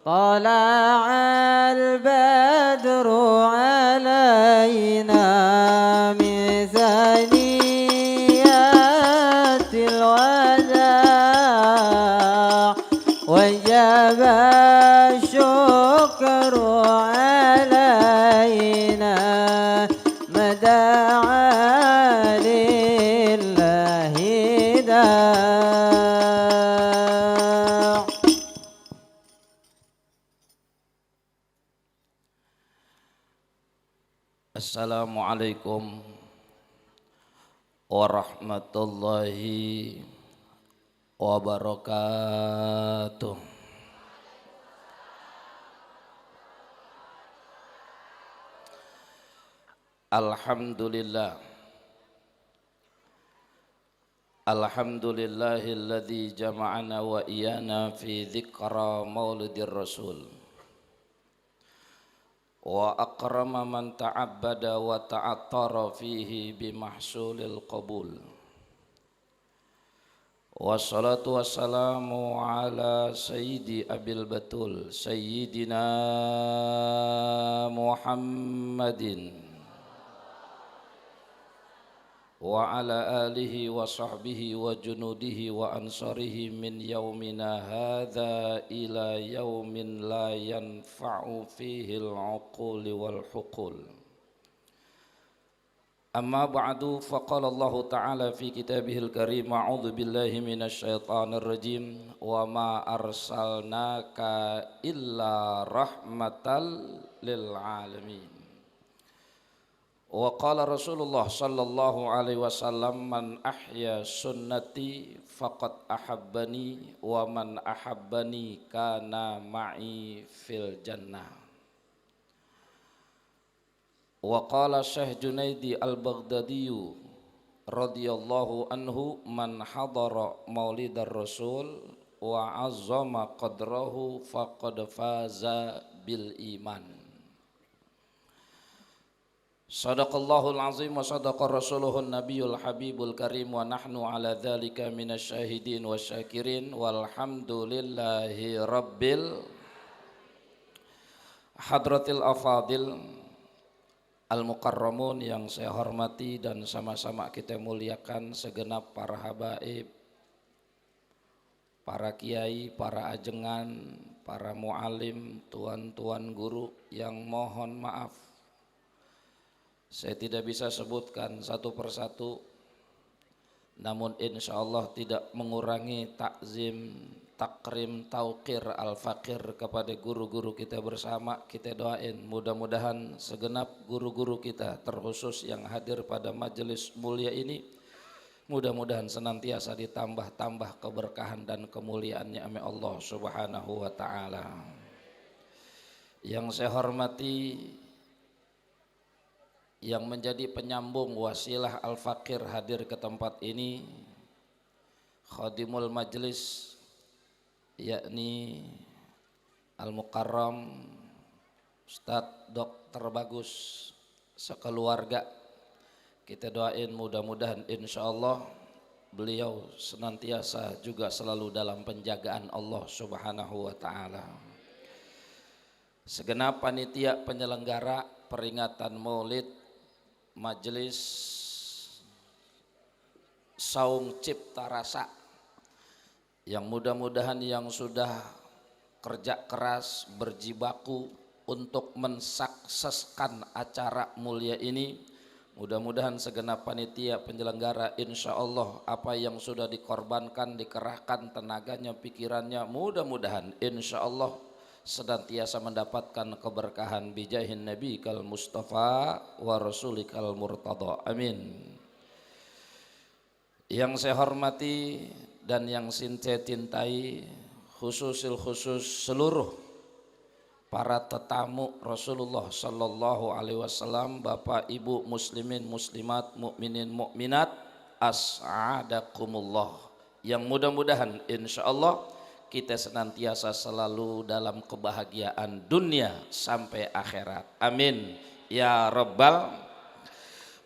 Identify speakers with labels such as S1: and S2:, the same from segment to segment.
S1: طلع البدر علينا من ثنيات الوداع وجب الشكر علينا مدعا لله داع.
S2: Assalamualaikum warahmatullahi wabarakatuh. Alhamdulillah. Alhamdulillahilladzi jama'ana wa iyana fi dzikra maulidir rasul. Wa akrama man ta'abbada wa ta'attara fihi bimahsulil qabul. Wassalatu wassalamu ala sayyidi abil batul sayyidina Muhammadin wa ala alihi wa sahbihi wa junudihi wa ansarihi min yaumina hadha ila yaumin la yanfa'u fihi al-uquli wal huqul. Amma ba'du, faqala Allah ta'ala fi kitabihil karim, a'udzu billahi minasy syaithanir rajim, wa ma arsalnaka illa rahmatal lil alamin. Wa qala Rasulullah sallallahu alaihi wasallam, man ahya sunnati faqad ahabbani wa man ahabbani kana ma'i fil jannah. Wa qala Syekh Junaidi al-Baghdadi radhiyallahu anhu, man hadara maulidar rasul wa azzama qadrahu faqad faza bil iman. Sadaqallahul azim wa sadaqa rasuluhun nabiyul habibul karim wa nahnu ala dhalika minasyahidin wa syakirin walhamdulillahi rabbil hadratil afadil al-mukarramun yang saya hormati dan sama-sama kita muliakan segenap para habaib, para kiai, para ajengan, para muallim, tuan-tuan guru yang mohon maaf saya tidak bisa sebutkan satu persatu, namun insya Allah tidak mengurangi takzim, takrim, tauqir, al-fakir kepada guru-guru kita bersama. Kita doain mudah-mudahan segenap guru-guru kita, terkhusus yang hadir pada majelis mulia ini, mudah-mudahan senantiasa ditambah-tambah keberkahan dan kemuliaannya oleh Allah subhanahu wa ta'ala. Yang saya hormati, yang menjadi penyambung wasilah al-fakir hadir ke tempat ini, khadimul majlis, yakni al-mukarram Ustadz Dr. Bagus sekeluarga. Kita doain mudah-mudahan insya Allah beliau senantiasa juga selalu dalam penjagaan Allah subhanahu wa ta'ala. Segenap panitia penyelenggara peringatan maulid Majelis Saung Cipta Rasa, yang mudah-mudahan yang sudah kerja keras berjibaku untuk mensukseskan acara mulia ini, mudah-mudahan segenap panitia penyelenggara insya Allah apa yang sudah dikorbankan, dikerahkan tenaganya, pikirannya, mudah-mudahan insya Allah senantiasa mendapatkan keberkahan bijahin Nabi kal Mustafa wa Rasulikal Murtada. Amin. Yang saya hormati dan yang saya cintai, khusus seluruh para tetamu Rasulullah sallallahu alaihi wasallam, Bapak Ibu muslimin muslimat, mukminin mukminat, as'adakumullah, yang mudah-mudahan insya Allah kita senantiasa selalu dalam kebahagiaan dunia sampai akhirat. Amin ya rabbal.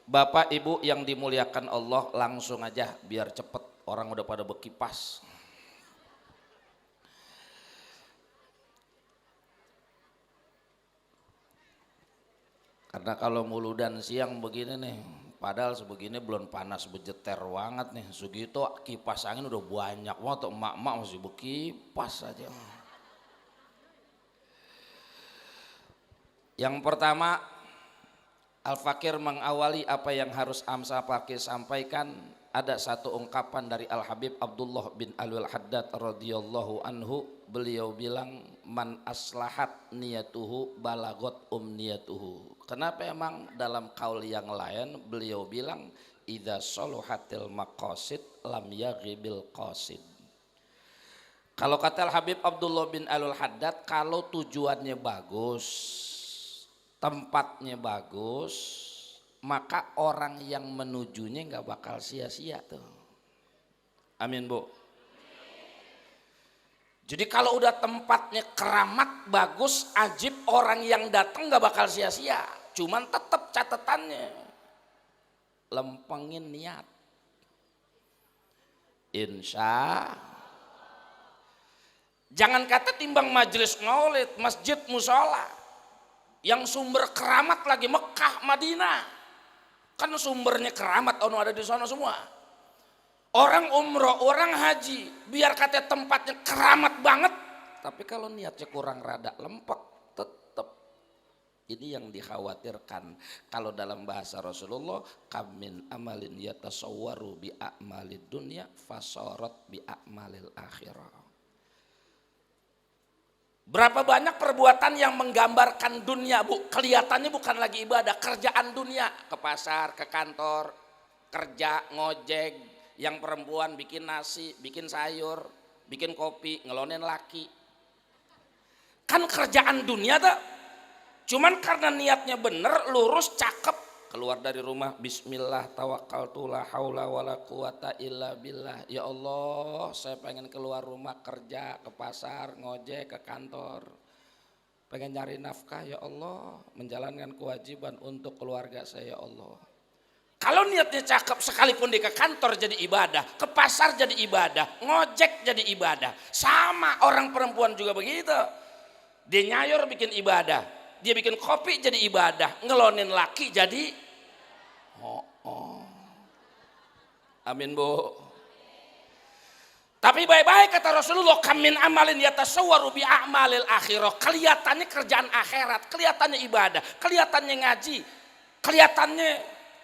S2: Bapak Ibu yang dimuliakan Allah, langsung aja biar cepet, orang udah pada berkipas. Karena kalau muludan siang begini nih, padahal sebegini belum panas bejeter banget nih. Segitu kipas angin udah banyak banget, emak-emak masih berkipas aja. Yang pertama, Al-Fakir mengawali apa yang harus Amsa Fakir sampaikan. Ada satu ungkapan dari Al-Habib Abdullah bin Alwi Al-Haddad radhiyallahu anhu. Beliau bilang, man aslahat niyatuhu balagot umniyatuhu. Kenapa emang dalam kaul yang lain beliau bilang, idza soluhatil maqasid lam yaghibil qasid. Kalau kata Al-Habib Abdullah bin Alwi Al-Haddad, kalau tujuannya bagus, tempatnya bagus, maka orang yang menujunya nggak bakal sia-sia tuh. Amin Bu. Jadi kalau udah tempatnya keramat, bagus, ajib, orang yang datang nggak bakal sia-sia. Cuman tetap catatannya, lempengin niat. Insya. Jangan kata timbang majelis maulid, masjid, musola. Yang sumber keramat lagi Mekah, Madinah. Kan sumbernya keramat ada di sana semua. Orang umroh, orang haji, biar kata tempatnya keramat banget, tapi kalau niatnya kurang rada lempek, tetap ini yang dikhawatirkan. Kalau dalam bahasa Rasulullah, kamin amalin yatasawwaru bi a'malid dunya fasarat bi a'malil akhirah. Berapa banyak perbuatan yang menggambarkan dunia, Bu, kelihatannya bukan lagi ibadah, kerjaan dunia, ke pasar, ke kantor, kerja, ngojek. Yang perempuan bikin nasi, bikin sayur, bikin kopi, ngelonin laki. Kan kerjaan dunia tuh. Cuman karena niatnya bener, lurus, cakep. Keluar dari rumah, bismillah, tawakkaltu, la haula wala quwata illa billah. Ya Allah, saya pengen keluar rumah, kerja, ke pasar, ngojek, ke kantor. Pengen nyari nafkah, ya Allah. Menjalankan kewajiban untuk keluarga saya, ya Allah. Kalau niatnya cakep, sekalipun dia ke kantor jadi ibadah, ke pasar jadi ibadah, ngojek jadi ibadah. Sama orang perempuan juga begitu. Dia nyayur bikin ibadah, dia bikin kopi jadi ibadah, ngelonin laki jadi Amin Bu. Tapi baik-baik kata Rasulullah, kamin amalin yatasawwaru bi a'malil akhirah. Kelihatannya kerjaan akhirat, kelihatannya ibadah, kelihatannya ngaji, kelihatannya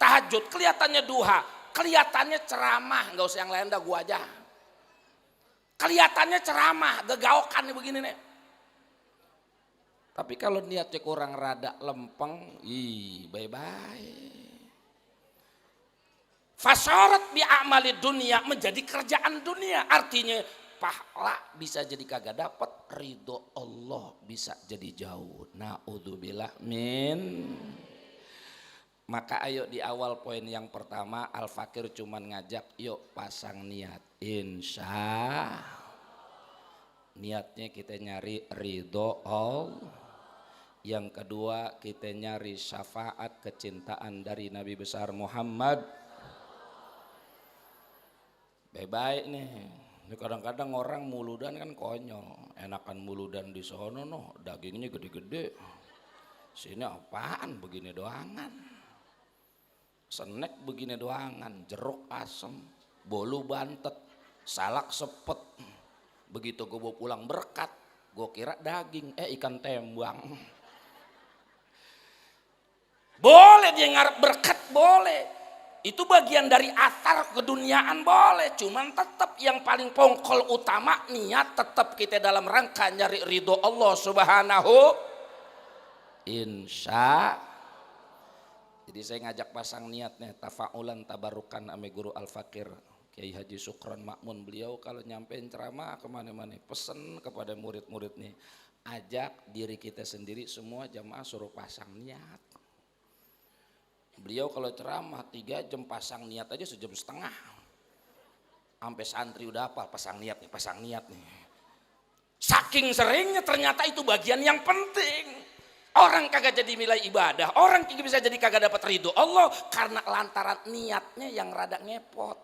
S2: tahajud, kelihatannya duha, kelihatannya ceramah, nggak usah yang lain dah, gua aja. Kelihatannya ceramah, gegaokan begini nih. Tapi kalau niatnya kurang rada lempeng, bye-bye. Fasarat bi amali dunia, menjadi kerjaan dunia. Artinya pahala bisa jadi kagak dapat, ridho Allah bisa jadi jauh. Naudzubillah min. Maka ayo di awal poin yang pertama, Al-Fakir cuman ngajak yuk pasang niat. Insya niatnya kita nyari ridho Allah. Yang kedua kita nyari syafaat kecintaan dari Nabi besar Muhammad. Baik-baik nih. Kadang-kadang orang muludan kan konyol. Enakan muludan di sono noh, dagingnya gede-gede. Sini apaan begini doangan. Snack begini doangan, jeruk asem, bolu bantet, salak sepet. Begitu gue bawa pulang berkat, gue kira daging, ikan tembang. Boleh dia ngarep berkat, boleh. Itu bagian dari atar keduniaan, boleh. Cuman tetap yang paling pokok utama, niat tetap kita dalam rangka nyari ridho Allah subhanahu. Insya. Jadi saya ngajak pasang niatnya, tafaulan tabarukan ame guru Al-Fakir Kiai Haji Sukron Makmun. Beliau kalau nyampein ceramah kemana-mana pesen kepada murid-murid nih, ajak diri kita sendiri semua jamaah suruh pasang niat. Beliau kalau ceramah 3 jam pasang niat aja sejam setengah. Sampai santri udah hafal pasang niat nih. Saking seringnya ternyata itu bagian yang penting. Orang kagak jadi nilai ibadah, orang bisa jadi kagak dapat ridho Allah karena lantaran niatnya yang rada ngepot.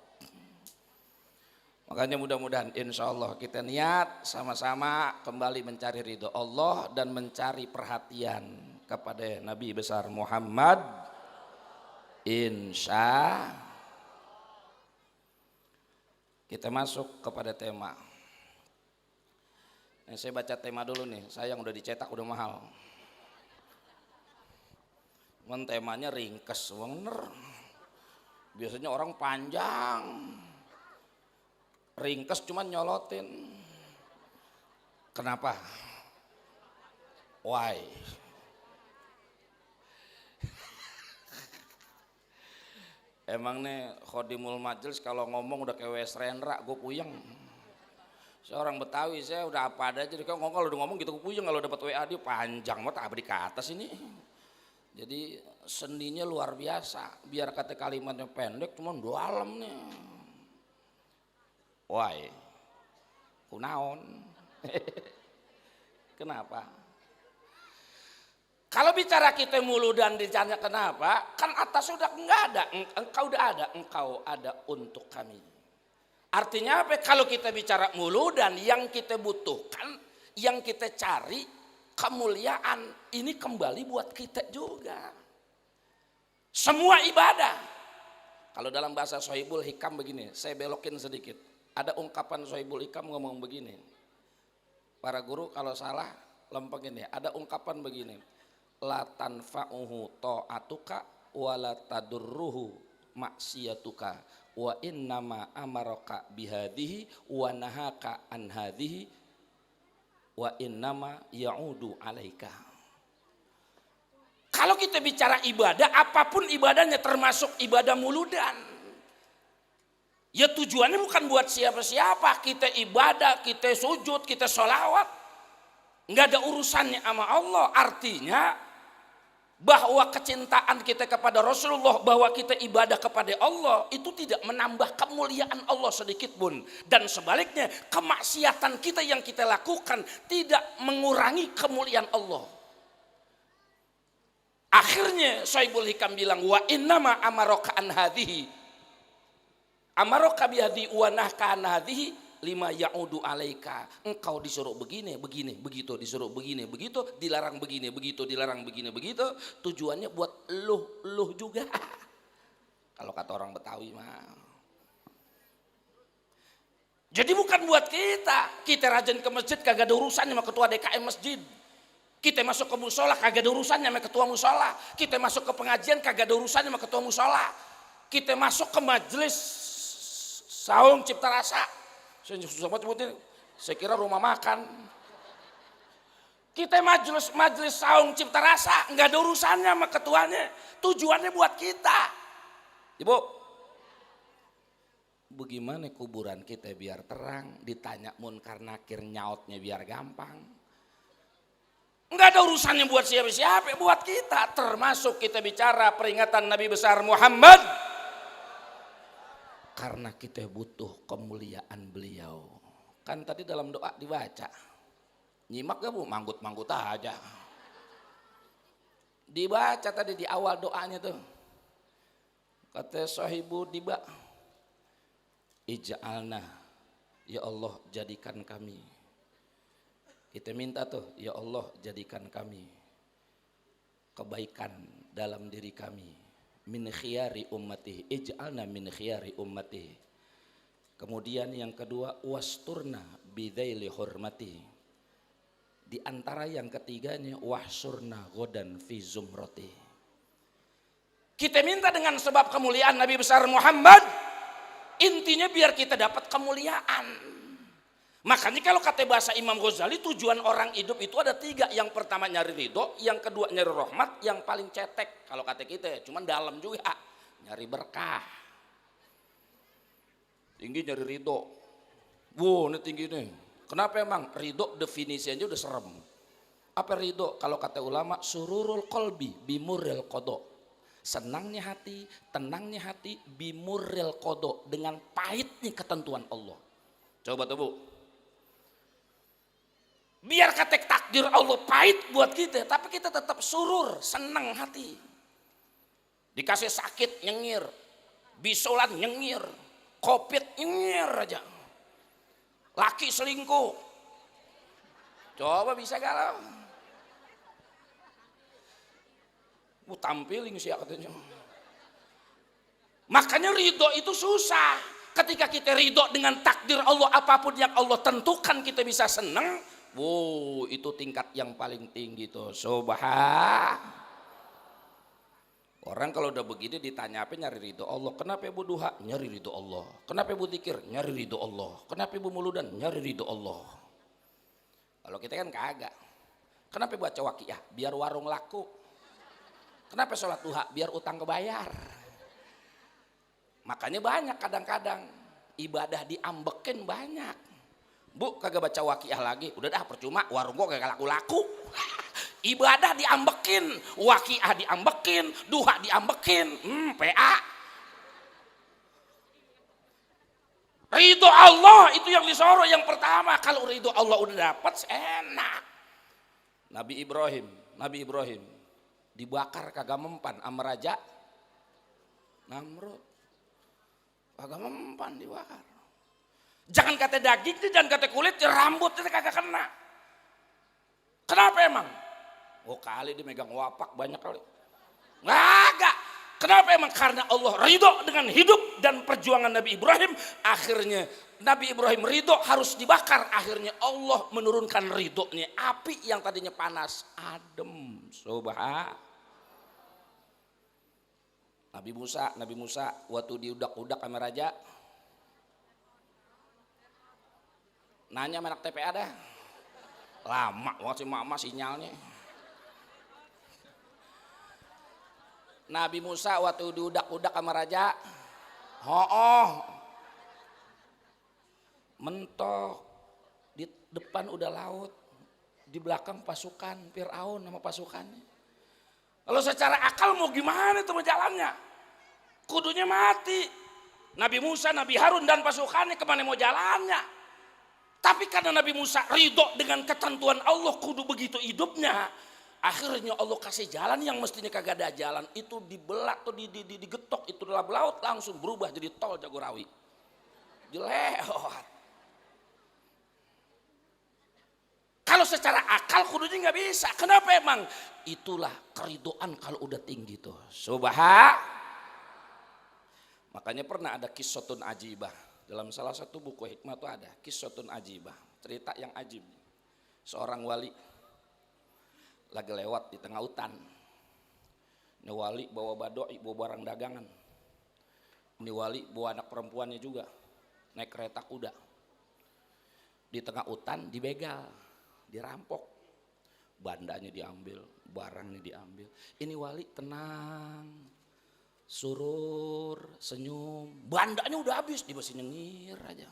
S2: Makanya mudah-mudahan insya Allah kita niat sama-sama kembali mencari ridho Allah dan mencari perhatian kepada Nabi besar Muhammad. Insya kita masuk kepada tema. Saya baca tema dulu nih, saya yang udah dicetak udah mahal. Cuman temanya ringkes, bener. Biasanya orang panjang, ringkes cuman nyolotin. Kenapa? Why? Emang nih Khodimul Majelis kalau ngomong udah kayak Wes Rendra, gue puyeng. Saya orang Betawi, saya udah apa ada aja. Kalau udah ngomong gitu gue puyeng, kalau dapat WA dia panjang banget, abdi ke atas ini. Jadi seninya luar biasa. Biar kata kalimatnya pendek, cuman dalam nih. Why? Kunaon? Kenapa? Kalau bicara kita mulu dan ditanya kenapa, kan atas sudah enggak ada, engkau ada untuk kami. Artinya apa? Kalau kita bicara mulu dan yang kita butuhkan, yang kita cari, kemuliaan ini kembali buat kita juga. Semua ibadah. Kalau dalam bahasa Sohibul Hikam begini, saya belokin sedikit. Ada ungkapan Sohibul Hikam ngomong begini. Para guru kalau salah lempengin ya. Ada ungkapan begini. La tanfa'uhu ta'atuka wa la tadurruhu maksiyatuka wa innama amaraka bihadhihi wa nahaka an hadhihi wa innama ya'udu alaika. Kalau kita bicara ibadah, apapun ibadahnya termasuk ibadah muludan, ya tujuannya bukan buat siapa-siapa. Kita ibadah, kita sujud, kita sholawat, nggak ada urusannya sama Allah. Artinya bahwa kecintaan kita kepada Rasulullah, bahwa kita ibadah kepada Allah itu tidak menambah kemuliaan Allah sedikit pun, dan sebaliknya kemaksiatan kita yang kita lakukan tidak mengurangi kemuliaan Allah. Akhirnya Sohibul Hikam bilang wa innama amaraka an hadhihi amaraka bihadhi wa nahka an hadhihi lima ya'udu alaika. Engkau disuruh begini, begini, begitu, disuruh begini, begitu, dilarang begini, begitu, dilarang begini, begitu. Tujuannya buat luh juga. Kalau kata orang Betawi mah. Jadi bukan buat kita. Kita rajin ke masjid kagak ada urusannya sama ketua DKM masjid. Kita masuk ke musola kagak ada urusannya sama ketua musola. Kita masuk ke pengajian kagak ada urusannya sama ketua musola. Kita masuk ke majelis saung cipta rasa. Saya susah banget sebutin, saya kira rumah makan. Kita majelis saung cipta rasa, nggak ada urusannya sama ketuanya. Tujuannya buat kita. Ibu, bagaimana kuburan kita biar terang, ditanya munkar nakir nyautnya biar gampang. Nggak ada urusannya buat siapa-siapa, buat kita. Termasuk kita bicara peringatan Nabi besar Muhammad. Karena kita butuh kemuliaan beliau. Kan tadi dalam doa dibaca. Nyimak gak bu? Manggut-manggut aja. Dibaca tadi di awal doanya tuh. Kata sahibu diba. Ija'alna. Ya Allah jadikan kami. Kita minta tuh. Ya Allah jadikan kami. Kebaikan dalam diri kami. Min khiyari ummati, ij'alna min khiyari ummati. Kemudian yang kedua, wasturna bidzaili hurmati. Di antara yang ketiganya, wahsurna godan fi zumrati. Kita minta dengan sebab kemuliaan Nabi besar Muhammad, intinya biar kita dapat kemuliaan. Makanya kalau kata bahasa Imam Ghazali, tujuan orang hidup itu ada 3. Yang pertama nyari ridho, yang kedua nyari rahmat, yang paling cetek kalau kata kita, cuman dalam juga nyari berkah. Tinggi nyari ridho. Wow, ini tinggi nih. Kenapa emang? Ridho definisi aja udah serem. Apa ridho? Kalau kata ulama, sururul qalbi bimurril qada. Senangnya hati, tenangnya hati, bimurril qada, dengan pahitnya ketentuan Allah. Coba tuh Bu. Biar kata takdir Allah pahit buat kita, tapi kita tetap surur, senang hati. Dikasih sakit nyengir, bisolan nyengir, covid nyengir aja. Laki selingkuh, coba bisa galau. Mau tampiling sih katanya. Makanya ridho itu susah. Ketika kita ridho dengan takdir Allah, apapun yang Allah tentukan kita bisa senang. Wow, itu tingkat yang paling tinggi tuh. Orang kalau udah begini ditanya apa, nyari ridho Allah. Kenapa ibu duha? Nyari ridho Allah. Kenapa ibu zikir? Nyari ridho Allah. Kenapa ibu muludan? Nyari ridho Allah. Kalau kita kan kagak. Kenapa ibu baca waqiah? Biar warung laku. Kenapa sholat duha? Biar utang kebayar. Makanya banyak kadang-kadang ibadah diambekin banyak. Bu kagak baca waqiah lagi, udah dah percuma, warung gua kagak laku-laku. Ibadah diambekin, waqiah diambekin, duha diambekin, PA. Ridho Allah itu yang disorot yang pertama. Kalau ridho Allah udah dapat, enak. Nabi Ibrahim dibakar kagak mempan sama raja Namrud. Kagak mempan dibakar. Jangan kata dagingnya, jangan kata kulitnya, rambutnya kagak kena. Kenapa emang? Oh kali dia megang wapak banyak kali. Kagak. Kenapa emang? Karena Allah ridho dengan hidup dan perjuangan Nabi Ibrahim. Akhirnya Nabi Ibrahim ridho harus dibakar. Akhirnya Allah menurunkan ridhonya. Api yang tadinya panas adem. Nabi Musa waktu diudak-udak sama raja, nanya anak TPA dah, lama banget sih mama sinyalnya. Nabi Musa waktu diudak-udak sama raja, mentok, di depan udah laut, di belakang pasukan Fir'aun sama pasukannya. Kalau secara akal mau gimana itu jalannya? Kudunya mati. Nabi Musa, Nabi Harun dan pasukannya kemana mau jalannya? Tapi karena Nabi Musa ridho dengan ketentuan Allah, kudu begitu hidupnya. Akhirnya Allah kasih jalan yang mestinya kagak ada jalan. Itu dibelah atau digetok, itu dalam laut langsung berubah jadi tol Jagorawi. Dilewat. Kalau secara akal kudunya nggak bisa. Kenapa emang? Itulah keridoan kalau udah tinggi tuh. Makanya pernah ada kisotun ajibah. Dalam salah satu buku hikmah tuh ada kisotun ajibah. Cerita yang ajib. Seorang wali lagi lewat di tengah hutan. Ini wali bawa badoi, bawa barang dagangan. Ini wali bawa anak perempuannya juga. Naik kereta kuda. Di tengah hutan dibegal. Dirampok, bandanya diambil, barangnya diambil. Ini wali tenang, surur, senyum, bandanya udah habis, dia masih nyengir aja.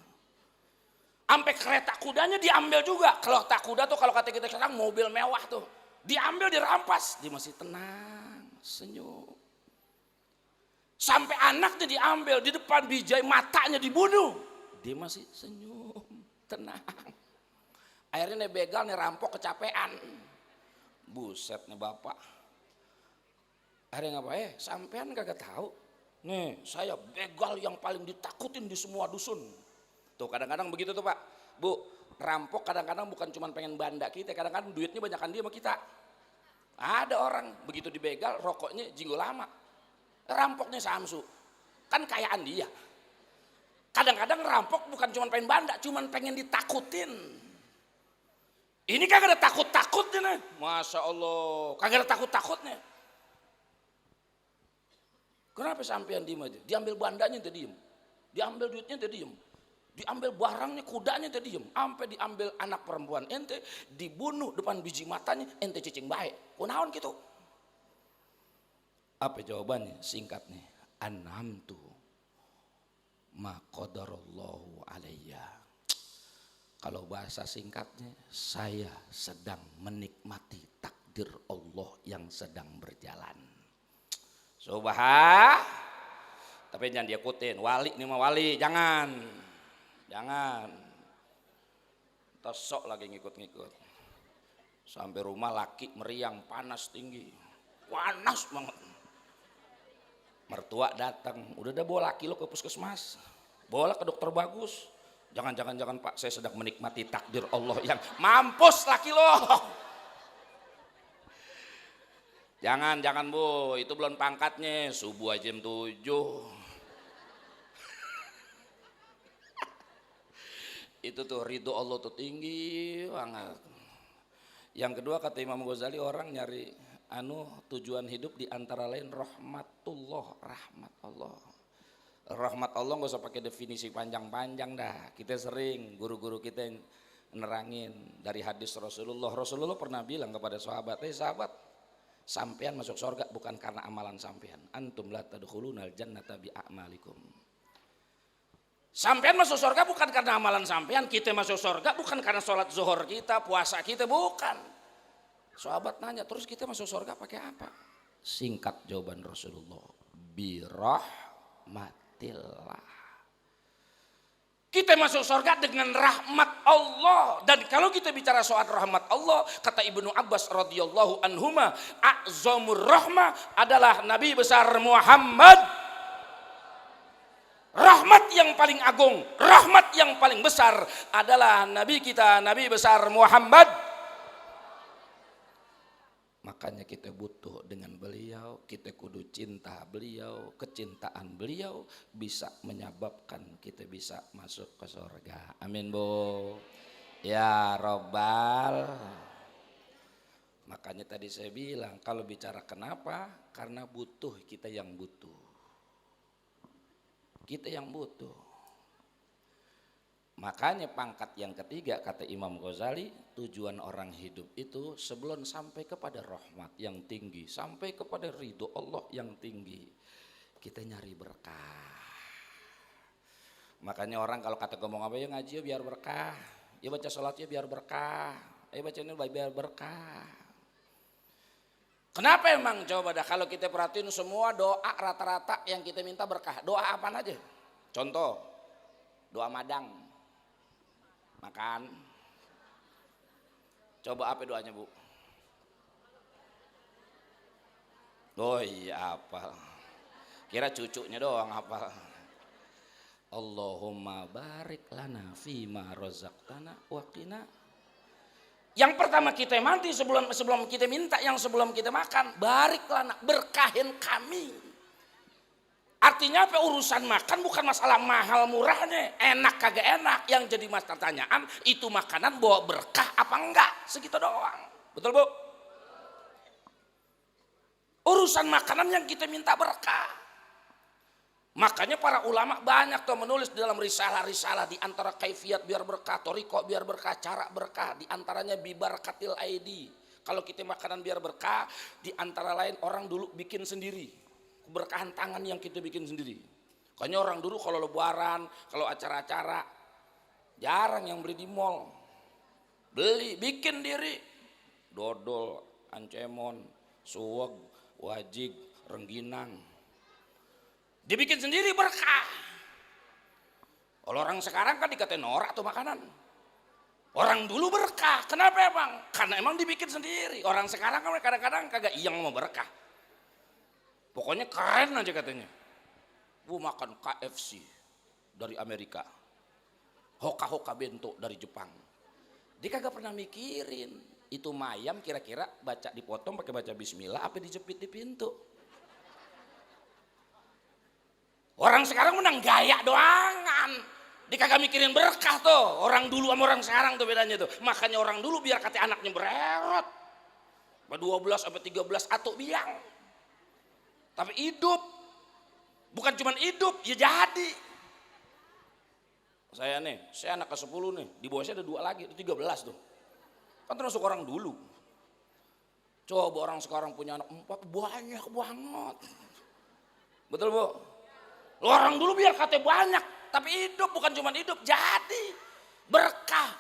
S2: Sampai kereta kudanya diambil juga. Kalau tak kuda tuh kalau kata kita sekarang mobil mewah tuh, diambil dirampas, dia masih tenang, senyum. Sampai anaknya diambil di depan bijai, matanya dibunuh, dia masih senyum, tenang. Akhirnya nih begal nih rampok kecapean. Buset nih bapak. Akhirnya ngapa? Sampean kagak tahu. Nih saya begal yang paling ditakutin di semua dusun. Tuh kadang-kadang begitu tuh pak. Bu, rampok kadang-kadang bukan cuma pengen banda kita. Kadang-kadang duitnya banyakan dia sama kita. Ada orang begitu dibegal rokoknya jinggo lama. Rampoknya Samsu. Kan kayaan dia. Kadang-kadang rampok bukan cuma pengen banda. Cuma pengen ditakutin. Ini kagak ada takut-takutnya nih. Masya Allah, kagak ada takut-takutnya. Kenapa sampean diem aja? Diambil bandanya ente diem. Diambil duitnya ente diem. Diambil barangnya, kudanya ente diem. Sampai diambil anak perempuan ente, dibunuh depan biji matanya, ente cicing baik. Kunaon gitu. Apa jawabannya? Singkatnya. An'amtu ma qadarallahu alayya. Kalau bahasa singkatnya, saya sedang menikmati takdir Allah yang sedang berjalan. Tapi jangan diikutin, wali ini mah wali, jangan. Tosok lagi ngikut-ngikut. Sampai rumah laki meriang, panas tinggi, panas banget. Mertua datang, udah bawa laki lo ke puskesmas, bawa ke dokter bagus. Jangan Pak, saya sedang menikmati takdir Allah yang mampus laki lo. Jangan Bu, itu belum pangkatnya, subuh aja jam 7. Itu tuh ridho Allah tuh tinggi banget. Yang kedua kata Imam Ghazali, orang nyari tujuan hidup di antara lain rahmat Allah. Rahmat Allah nggak usah pakai definisi panjang-panjang dah. Kita sering guru-guru kita yang nerangin dari hadis Rasulullah. Rasulullah pernah bilang kepada sahabat, sahabat, sampean masuk surga bukan karena amalan sampean. Antum la tadkhulunal jannata bi a'malikum. Sampean masuk surga bukan karena amalan sampean, kita masuk surga bukan karena sholat zuhur kita, puasa kita, bukan. Sahabat nanya, terus kita masuk surga pakai apa? Singkat jawaban Rasulullah, birahmatillah. Kita masuk surga dengan rahmat Allah. Dan kalau kita bicara soal rahmat Allah, kata Ibnu Abbas radhiyallahu anhuma, a'zamur rahmah adalah Nabi besar Muhammad. Rahmat yang paling agung, rahmat yang paling besar adalah Nabi kita, Nabi besar Muhammad. Makanya kita butuh dengan beliau, kita kudu cinta beliau. Kecintaan beliau bisa menyebabkan kita bisa masuk ke surga. Amin Bu. Ya Rabbal. Makanya tadi saya bilang, kalau bicara kenapa, karena butuh, kita yang butuh. Kita yang butuh. Makanya pangkat yang ketiga kata Imam Ghazali, tujuan orang hidup itu sebelum sampai kepada rahmat yang tinggi, sampai kepada ridho Allah yang tinggi, kita nyari berkah. Makanya orang kalau kata ngomong apa, ya ngaji ya biar berkah, ya baca sholat ya biar berkah, ya baca ini biar berkah. Kenapa emang? Coba dah kalau kita perhatiin semua doa rata-rata yang kita minta berkah. Doa apa aja? Contoh, doa madang, makan. Coba apa doanya Bu? Oh iya apa? Kira cucunya doang apa? Allahumma barik lana fima razaqtana wa qina. Yang pertama kita mandi sebelum kita minta, yang sebelum kita makan, bariklah nak, berkahin kami. Artinya apa? Urusan makan bukan masalah mahal murahnya, enak kagak enak. Yang jadi masalah pertanyaan, itu makanan bawa berkah apa enggak? Segitu doang. Betul Bu? Urusan makanan yang kita minta berkah. Makanya para ulama banyak tuh menulis dalam risalah-risalah, di antara kaifiat biar berkah, toriko biar berkah, cara berkah, di antaranya bibarakatil aidi. Kalau kita makanan biar berkah, di antara lain orang dulu bikin sendiri, keberkahan tangan yang kita bikin sendiri. Kayaknya orang dulu kalau lebaran, kalau acara-acara, jarang yang beli di mall, beli bikin diri, dodol, ancemon, suweg, wajig, rengginang. Dibikin sendiri berkah. Kalau orang sekarang kan dikatain norak tuh makanan. Orang dulu berkah. Kenapa emang? Karena emang dibikin sendiri. Orang sekarang kan kadang-kadang kagak iyang mau berkah. Pokoknya keren aja katanya. Bu makan KFC dari Amerika, hoka-hoka bento dari Jepang. Dia kagak pernah mikirin itu mayam kira-kira baca dipotong pakai baca bismillah apa dijepit di pintu. Orang sekarang menang gaya doangan. Dia kagak mikirin berkah tuh. Orang dulu sama orang sekarang tuh bedanya tuh. Makanya orang dulu biar kata anaknya bererot. 12 sampai 13 atau biang. Tapi hidup. Bukan cuma hidup, ya jadi. Saya anak ke-10 nih. Di bawah saya ada 2 lagi, itu 13 tuh. Kan termasuk orang dulu. Coba orang sekarang punya anak 4 banyak banget. Betul Bu? Orang dulu biar katanya banyak, tapi hidup bukan cuma hidup, jadi berkah.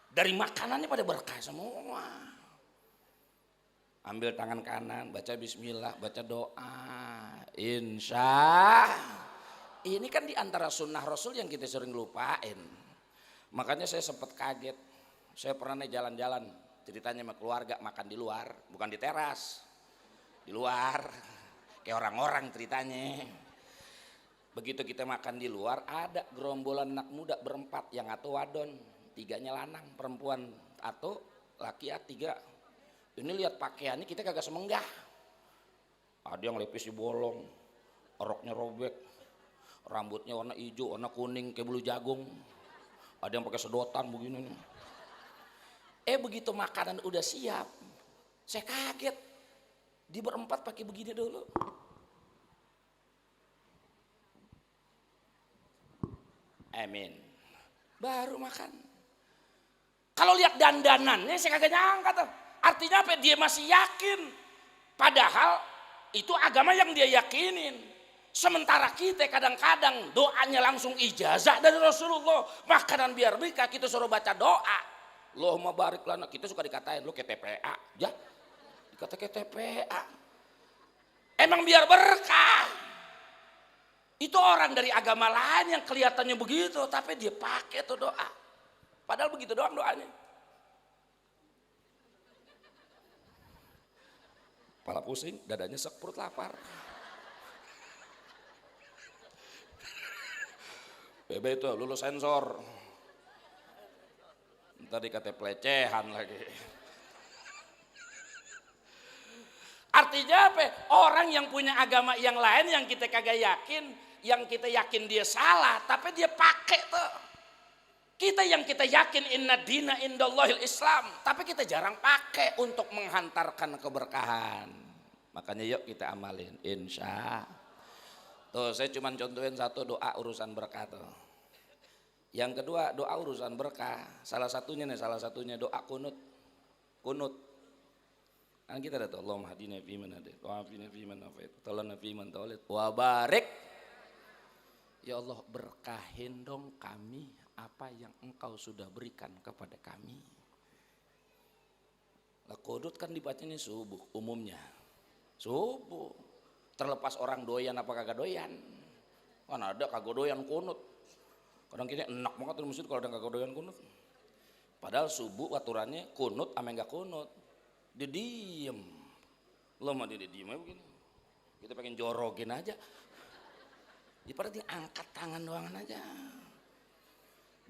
S2: Dari makanannya pada berkah semua. Ambil tangan kanan, baca bismillah, baca doa. Insya. Ini kan diantara sunnah Rasul yang kita sering lupain. Makanya saya sempat kaget. Saya pernah nih jalan-jalan, ceritanya sama keluarga makan di luar, bukan di teras. Di luar, kayak orang-orang ceritanya. Begitu kita makan di luar, ada gerombolan anak muda berempat, yang atau wadon, 3-nya lanang, perempuan atau laki 3. Ini lihat pakaiannya kita kagak semenggah. Ada yang lepisnya bolong, roknya robek, rambutnya warna hijau, warna kuning kayak bulu jagung. Ada yang pakai sedotan begini nih. Begitu makanan udah siap, saya kaget. Di berempat pakai begini dulu. Amin. Baru makan. Kalau lihat dandanannya saya kagak nyangka tuh. Artinya apa? Dia masih yakin. Padahal itu agama yang dia yakinin. Sementara kita kadang-kadang doanya langsung ijazah dari Rasulullah. Makanan biar berkah kita suruh baca doa. Allahumma barik lana. Kita suka dikatain lu kayak TPA. Ya, dikata kayak TPA. Emang biar berkah. Itu orang dari agama lain yang kelihatannya begitu. Tapi dia pakai tuh doa. Padahal begitu doang doanya. Kepala pusing, dadanya sek, perut lapar. Bebe itu lulus sensor. Ntar dikata pelecehan lagi. Artinya apa? Orang yang punya agama yang lain yang kita kagak yakin, yang kita yakin dia salah, tapi dia pakai tuh. Kita yang kita yakin inna dina indallahil Islam, tapi kita jarang pakai untuk menghantarkan keberkahan. Makanya yuk kita amalin, insya. Tuh saya cuma contohin satu doa urusan berkah tuh. Yang kedua doa urusan berkah, salah satunya doa kunut. Kunut. Kan kita ada tuh, Allahumma hadina fi man hadait, wa afina fi man afait, wa tawallana fi man tawallait, wa barik. Ya Allah berkahin dong kami apa yang engkau sudah berikan kepada kami. Lah kunut kan dibacanya subuh umumnya. Subuh. Terlepas orang doyan apa kagak doyan. Kan ada kagak doyan kunut. Kadang kini enak banget di masjid kalau ada kagak doyan kunut. Padahal subuh aturannya kunut sama enggak kunut. Dia diem. Lo mau dia diem aja begini. Kita pengen jorogin aja. Ya pada dia angkat tangan doangan aja.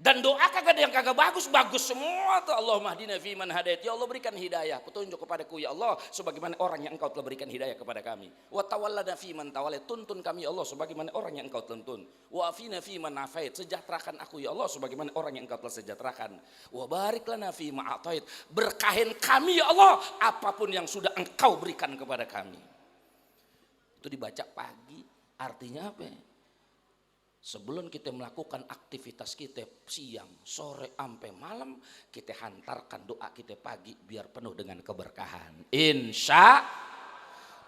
S2: Dan doa kagak ada yang kagak bagus, bagus semua tuh. Allahumma hdina fi man hadait. Ya Allah berikan hidayah, petunjuk kepadaku ya Allah sebagaimana orang yang engkau telah berikan hidayah kepada kami. Wa tawallana fi man tawallait. Tuntun kami ya Allah sebagaimana orang yang engkau tuntun. Wa afina fi man afait. Sejahterakan aku ya Allah sebagaimana orang yang engkau telah sejahterakan. Wa barik lana fi ma atait. Berkahin kami ya Allah apapun yang sudah engkau berikan kepada kami. Itu dibaca pagi, artinya apa? Sebelum kita melakukan aktivitas kita siang, sore, sampai malam, kita hantarkan doa kita pagi biar penuh dengan keberkahan. Insya.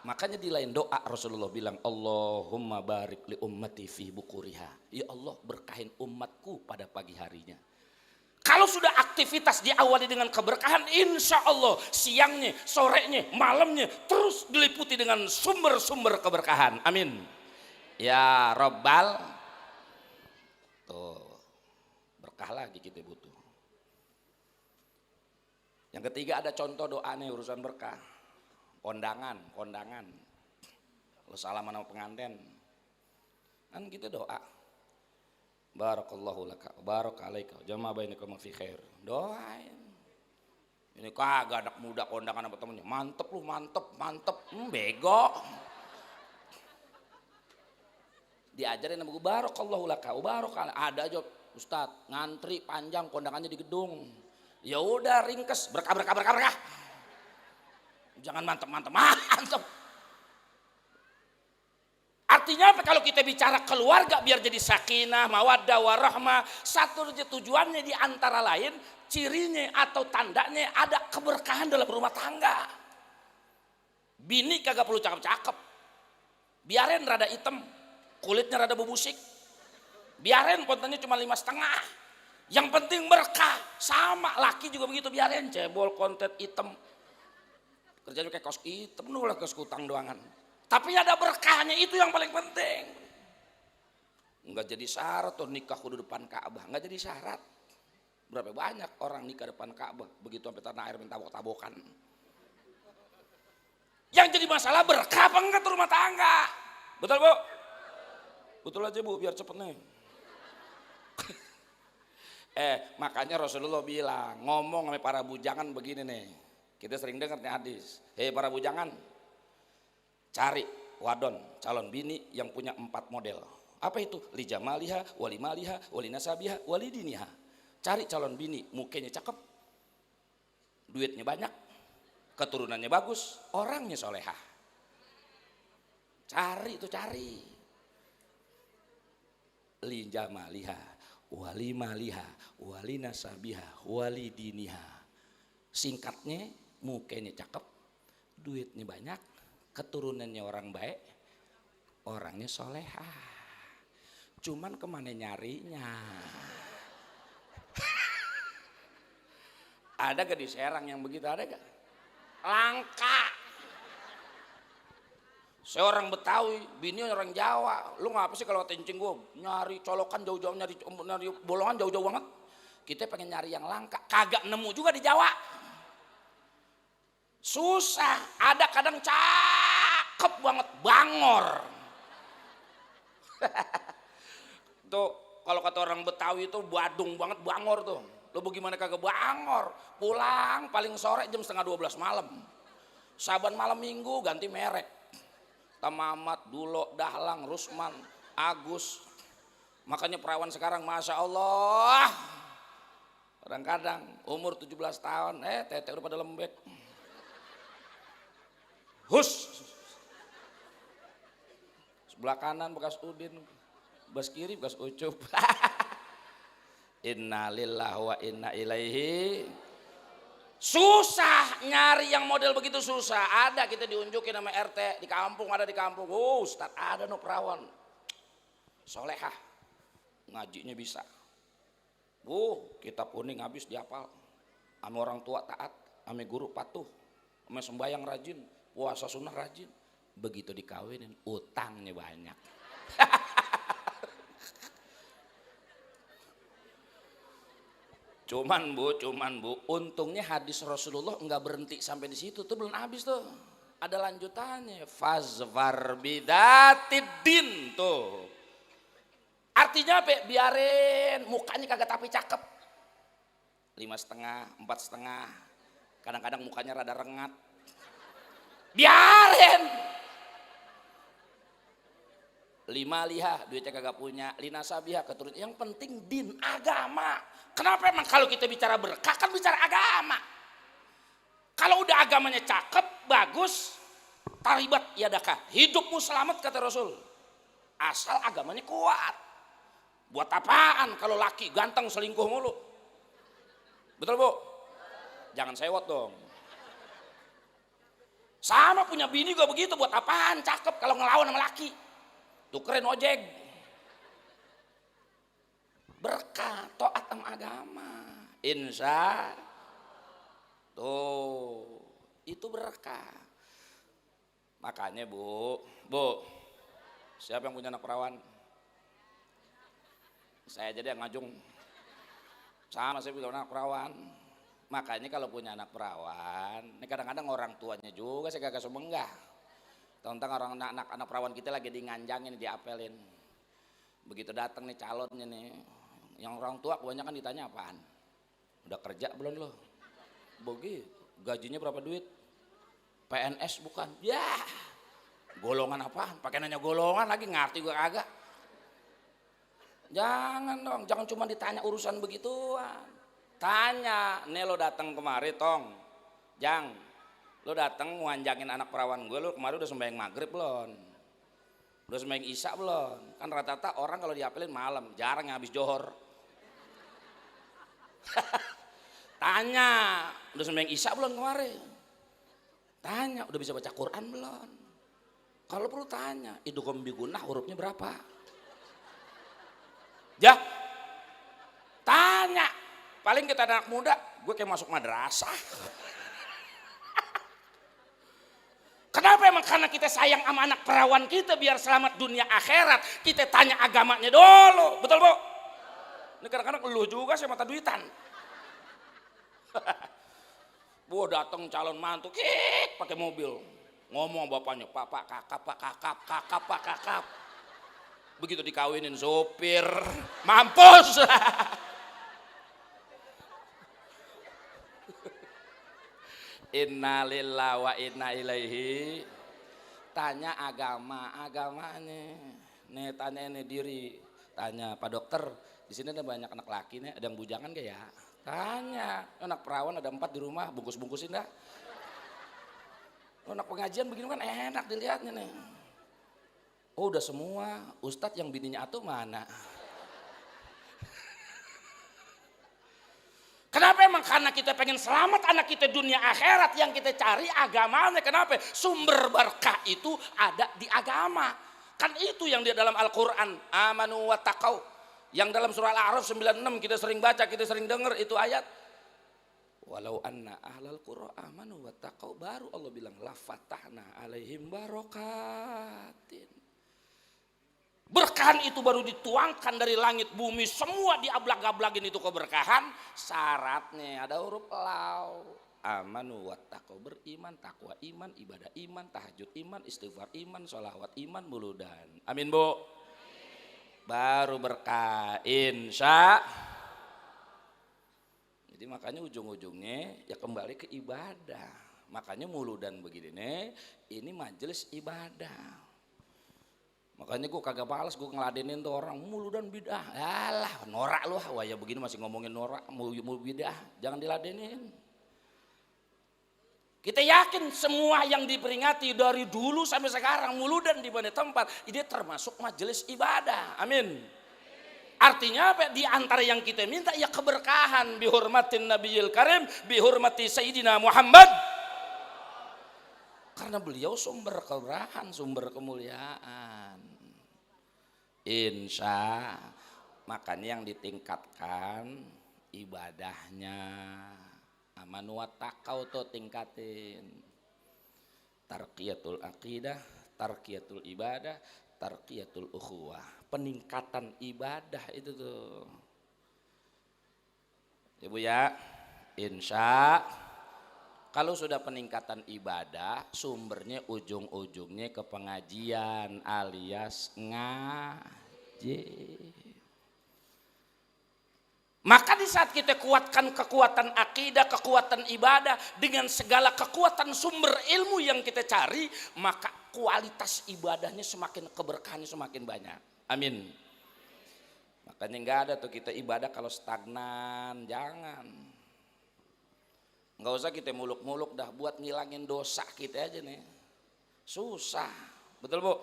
S2: Makanya di lain doa Rasulullah bilang, Allahumma barik li ummati fi bukuriha. Ya Allah berkahin umatku pada pagi harinya. Kalau sudah aktivitas diawali dengan keberkahan, insya Allah siangnya, sorenya, malamnya terus diliputi dengan sumber-sumber keberkahan. Amin. Ya Rabbal. Tuh, berkah lagi kita butuh. Yang ketiga ada contoh doa nih urusan berkah. Kondangan. Lo salaman sama pengantin. Kan kita doa. Barakallahu laka, barak alaika, jama'a bainakum fi khair. Doain. Ini kagak anak muda kondangan sama temennya. Mantep lu, mantep. Bego. Diajarin sama gue barakallahu laka, barakal. Ada aja Ustadz ngantri panjang kondangannya di gedung. Ya udah ringkes berkah. Jangan mantep. Artinya apa kalau kita bicara keluarga biar jadi sakinah, mawaddah, warahmah. Satu tujuannya di antara lain cirinya atau tandanya ada keberkahan dalam rumah tangga. Bini kagak perlu cakep-cakep. Biarin rada hitam. Kulitnya rada bubusik, biarin kontennya cuma 5,5. Yang penting berkah. Sama laki juga begitu, biarin cebol konten hitam, kerjanya kayak kaos hitam, nulah kaos kutang doangan. Tapi ada berkahnya, itu yang paling penting. Enggak jadi syarat tuh nikah kudu depan Ka'bah, enggak jadi syarat. Berapa banyak orang nikah depan Ka'bah, begitu sampai tanah air minta tabok-tabokan. Yang jadi masalah berkah apa enggak tuh rumah tangga. Betul Bu? Betul aja Bu, biar cepet nih. Makanya Rasulullah bilang, ngomong sama para bujangan begini nih. Kita sering dengar nih hadis. Para bujangan, cari wadon calon bini yang punya 4 model. Apa itu? Li jamaliha, wali maliha, wali nasabiha, wali diniha. Cari calon bini, mukanya cakep, duitnya banyak, keturunannya bagus, orangnya solehah. Cari itu, cari. Li jamaliha, wali maliha, wali nasabiha, wali diniha. Singkatnya, mukanya cakep, duitnya banyak, keturunannya orang baik, orangnya solehah. Cuman kemana nyarinya? Ada gak di Serang yang begitu, ada gak? Langka. Seorang Betawi, bini orang Jawa. Lu ngapa sih kalau kencing gue nyari colokan jauh-jauh, nyari bolongan jauh-jauh banget. Kita pengen nyari yang langka, kagak nemu juga di Jawa. Susah, ada kadang cakep banget, bangor. Tuh kalau kata orang Betawi itu badung banget, bangor tuh. Lo bagaimana kagak bangor? Pulang paling sore jam 11:30 malam. Saban malam minggu ganti merek. Tamamat, Dulo, Dahlang, Rusman, Agus. Makanya perawan sekarang Masya Allah. Kadang-kadang umur 17 tahun, tete udah pada lembek. Hus. Sebelah kanan bekas Udin, bekas kiri bekas Ucup. Innalillahi wa inna ilaihi. Susah nyari yang model begitu, susah. Ada kita diunjukin sama RT di kampung, ada di kampung. Ustaz ada no perawan solehah, ngajinya bisa. Kitab kuning habis dihafal. Ame orang tua taat, ame guru patuh, ame sembayang rajin, puasa sunnah rajin. Begitu dikawinin utangnya banyak. Cuman bu, untungnya hadis Rasulullah enggak berhenti sampai di situ, tuh belum habis tuh. Ada lanjutannya, fazfar bidatid tuh. Artinya apa? Biarin mukanya kagak tapi cakep. 5,5, 4,5. Kadang-kadang mukanya rada rengat. Biarin. 5 liha, duitnya kagak punya. Lina sabiha, keturunan. Yang penting din, agama. Kenapa emang kalau kita bicara berkah kan bicara agama. Kalau udah agamanya cakep, bagus, taribat yadakah, hidupmu selamat kata Rasul. Asal agamanya kuat. Buat apaan kalau laki ganteng selingkuh mulu? Betul bu? Jangan sewot dong. Sama punya bini juga begitu, buat apaan cakep kalau ngelawan sama laki? Tukerin ojek. Berkah, taat sama agama. Insya tuh itu berkah. Makanya bu, siapa yang punya anak perawan? Saya jadi yang ngajung. Sama saya punya anak perawan. Makanya kalau punya anak perawan, ini kadang-kadang orang tuanya juga saya kagak semenggah. Tentang orang anak perawan kita lagi nganjangin, diapelin. Begitu datang nih calonnya nih, yang orang tua kebanyakan ditanya apaan? Udah kerja belum lo? Begitu. Gajinya berapa duit? PNS bukan? Ya. Golongan apaan? Pakai nanya golongan lagi, ngerti gua kagak. Jangan dong, jangan cuma ditanya urusan begituan. Tanya, nih lo datang kemari tong, Jang, lo datang nganjangin anak perawan gue, lo kemarin udah sembahyang maghrib belum? Udah sembahyang isya belum? Kan rata-rata orang kalau diapelin malam, jarang yang habis johor. Tanya, udah sembahyang isya belum kemarin? Tanya, udah bisa baca Quran belum? Kalau perlu tanya, idgham bigunah hurufnya berapa? Ya, tanya. Paling kita anak muda, gue kayak masuk madrasah. Kenapa emang? Karena kita sayang sama anak perawan kita biar selamat dunia akhirat. Kita tanya agamanya dulu, betul bu? Ini kadang-kadang lu juga sih mata duitan. Bu datang calon mantu, pakai mobil, ngomong bapaknya, pak kakap. Begitu dikawinin sopir, mampus. Innalillahi wa inna ilaihi. tanya agamanya. Nih tanya ini diri, tanya Pak Dokter, di sini ada banyak anak laki nih, ada yang bujangan gak ya? Tanya, anak perawan ada 4 di rumah, bungkus-bungkusin dah. Anak pengajian begini kan enak dilihatnya nih. Oh udah semua, Ustadz yang bininya atuh mana? Kenapa emang? Karena kita pengen selamat anak kita dunia akhirat, yang kita cari agamanya. Kenapa? Sumber berkah itu ada di agama. Kan itu yang di dalam Al-Quran, amanu wa taqau. Yang dalam surah Al-A'raf 96 kita sering baca, kita sering dengar itu ayat. Walau anna ahlal qura amanu wa taqau, baru Allah bilang la fatahna alaihim barokatin. Berkahan itu baru dituangkan dari langit bumi, semua diablak-ablagin itu keberkahan. Syaratnya ada huruf lau. Amanu wattaqau, beriman, takwa iman, ibadah iman, tahajud iman, istighfar iman, sholawat iman, muludan. Amin Bu. Baru berkah insya. Jadi makanya ujung-ujungnya ya kembali ke ibadah. Makanya muludan begini nih, ini majelis ibadah. Makanya gue kagak balas, gue ngeladenin tuh orang mulu dan bidah. Alah norak lu, wah ya begini masih ngomongin norak, mulu bidah, jangan diladenin. Kita yakin semua yang diperingati dari dulu sampai sekarang mulu dan di mana tempat, ini termasuk majelis ibadah. Amin. Artinya apa? Di antara yang kita minta ya keberkahan, bihurmatin Nabiyil Karim, bihurmati Sayyidina Muhammad. Karena beliau sumber keberkahan, sumber kemuliaan. Insya, makanya yang ditingkatkan ibadahnya. Amanu wa taqau tuh tingkatin. Tarqiyatul aqidah, tarqiyatul ibadah, tarqiyatul ukhuwah. Peningkatan ibadah itu tuh. Ibu ya, insya. Kalau sudah peningkatan ibadah, sumbernya ujung-ujungnya ke pengajian alias ngaji. Maka di saat kita kuatkan kekuatan akidah, kekuatan ibadah dengan segala kekuatan sumber ilmu yang kita cari, maka kualitas ibadahnya semakin, keberkahannya semakin banyak. Amin. Makanya nggak ada tuh kita ibadah kalau stagnan, jangan. Nggak usah kita muluk-muluk dah, buat ngilangin dosa kita aja nih susah, betul Bu?